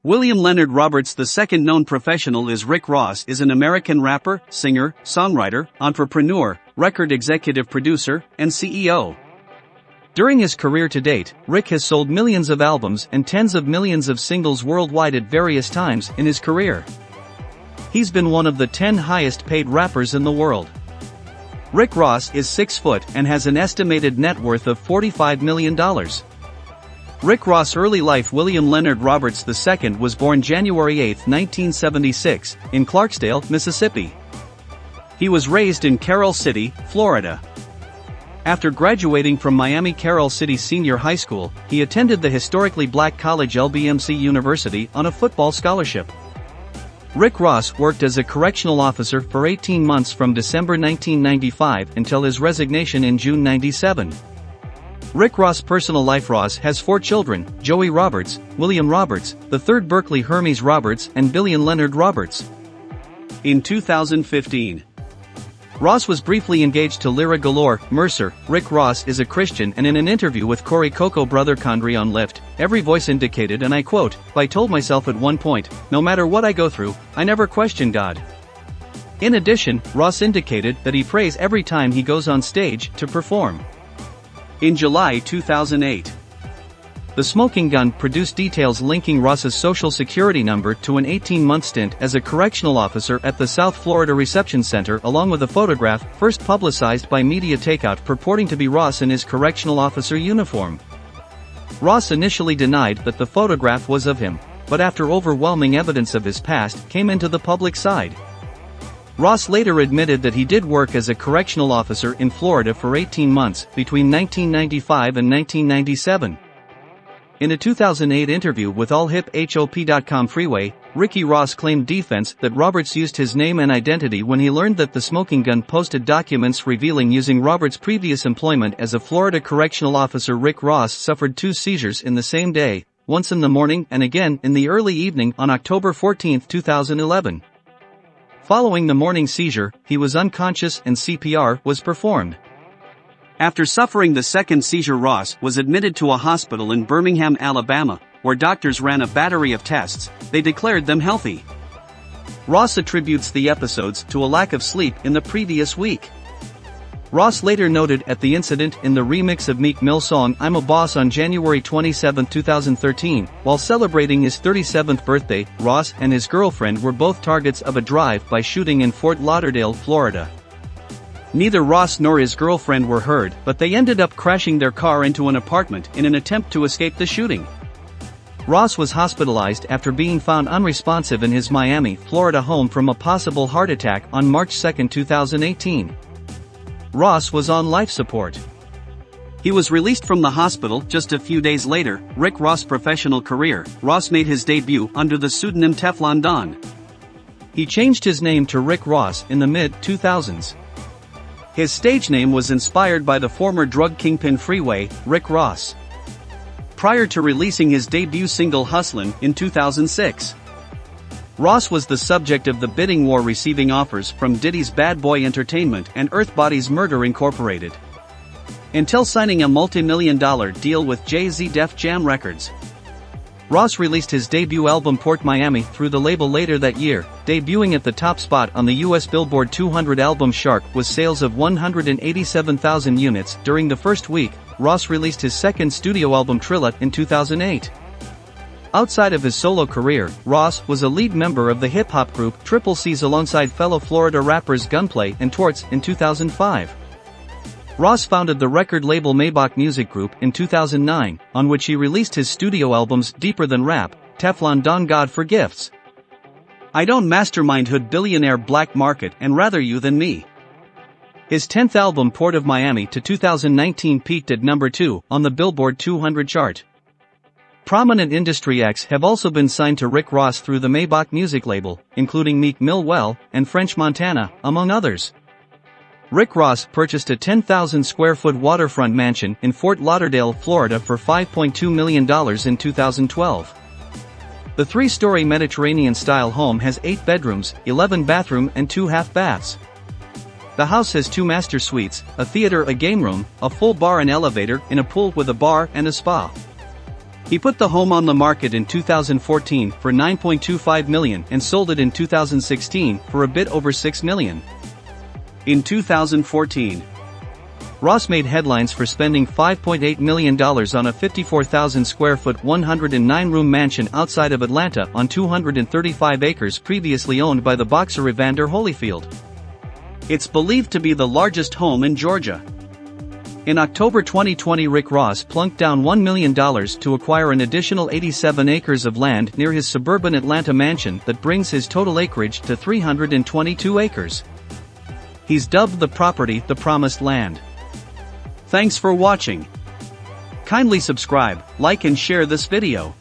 William Leonard Roberts, the second known professional is Rick Ross, is an American rapper, singer, songwriter, entrepreneur, record executive producer, and CEO. During his career to date, Rick has sold millions of albums and tens of millions of singles worldwide at various times in his career. He's been one of the 10 highest paid rappers in the world. Rick Ross is 6 foot and has an estimated net worth of $45 million. Rick Ross' early life. William Leonard Roberts II was born January 8, 1976, in Clarksdale, Mississippi. He was raised in Carroll City, Florida. After graduating from Miami Carroll City Senior High School, he attended the historically black college LBMC University on a football scholarship. Rick Ross worked as a correctional officer for 18 months from December 1995 until his resignation in June 1997. Rick Ross' personal life. Ross has 4 children: Joey Roberts, William Roberts, the third Berkeley Hermes Roberts, and Billion Leonard Roberts. In 2015, Ross was briefly engaged to Lyra Galore Mercer. Rick Ross is a Christian, and in an interview with Corey Coco Brother Condry on Lyft, every voice indicated, and I quote, "I told myself at one point, no matter what I go through, I never question God." In addition, Ross indicated that he prays every time he goes on stage to perform. In July 2008, The Smoking Gun produced details linking Ross's social security number to an 18-month stint as a correctional officer at the South Florida Reception Center, along with a photograph first publicized by Media Takeout purporting to be Ross in his correctional officer uniform. Ross initially denied that the photograph was of him, but after overwhelming evidence of his past came into the public side, Ross later admitted that he did work as a correctional officer in Florida for 18 months, between 1995 and 1997. In a 2008 interview with AllHipHop.com Freeway, Ricky Ross claimed defense that Roberts used his name and identity when he learned that The Smoking Gun posted documents revealing using Roberts' previous employment as a Florida correctional officer. Rick Ross suffered 2 seizures in the same day, once in the morning and again in the early evening on October 14, 2011. Following the morning seizure, he was unconscious and CPR was performed. After suffering the second seizure, Ross was admitted to a hospital in Birmingham, Alabama, where doctors ran a battery of tests. They declared them healthy. Ross attributes the episodes to a lack of sleep in the previous week. Ross later noted at the incident in the remix of Meek Mill's song "I'm a Boss" on January 27, 2013, while celebrating his 37th birthday. Ross and his girlfriend were both targets of a drive-by shooting in Fort Lauderdale, Florida. Neither Ross nor his girlfriend were hurt, but they ended up crashing their car into an apartment in an attempt to escape the shooting. Ross was hospitalized after being found unresponsive in his Miami, Florida home from a possible heart attack on March 2, 2018. Ross was on life support. He was released from the hospital just a few days later. Rick Ross' professional career. Ross made his debut under the pseudonym Teflon Don. He changed his name to Rick Ross in the mid-2000s. His stage name was inspired by the former drug kingpin Freeway, Rick Ross. Prior to releasing his debut single Hustlin' in 2006, Ross was the subject of the bidding war, receiving offers from Diddy's Bad Boy Entertainment and Earth Body's Murder Incorporated, until signing a multi-million-dollar deal with Jay-Z Def Jam Records. Ross released his debut album Port Miami through the label later that year, debuting at the top spot on the US Billboard 200 album chart with sales of 187,000 units. During the first week, Ross released his second studio album Trilla in 2008. Outside of his solo career, Ross was a lead member of the hip-hop group Triple C's alongside fellow Florida rappers Gunplay and Torts in 2005. Ross founded the record label Maybach Music Group in 2009, on which he released his studio albums Deeper Than Rap, Teflon Don, God for Gifts, I Don't Mastermind, Hood Billionaire, Black Market, and Rather You Than Me. His 10th album Port of Miami to 2019 peaked at number 2 on the Billboard 200 chart. Prominent industry acts have also been signed to Rick Ross through the Maybach music label, including Meek Mill and French Montana, among others. Rick Ross purchased a 10,000-square-foot waterfront mansion in Fort Lauderdale, Florida for $5.2 million in 2012. The 3-story Mediterranean-style home has 8 bedrooms, 11 bathrooms and 2 half-baths. The house has 2 master suites, a theater, a game room, a full bar, and elevator, in a pool with a bar and a spa. He put the home on the market in 2014 for $9.25 million and sold it in 2016 for a bit over $6 million. In 2014, Ross made headlines for spending $5.8 million on a 54,000 square foot 109-room mansion outside of Atlanta on 235 acres previously owned by the boxer Evander Holyfield. It's believed to be the largest home in Georgia. In October 2020, Rick Ross plunked down $1 million to acquire an additional 87 acres of land near his suburban Atlanta mansion that brings his total acreage to 322 acres. He's dubbed the property the Promised Land. Thanks for watching. Kindly subscribe, like and share this video.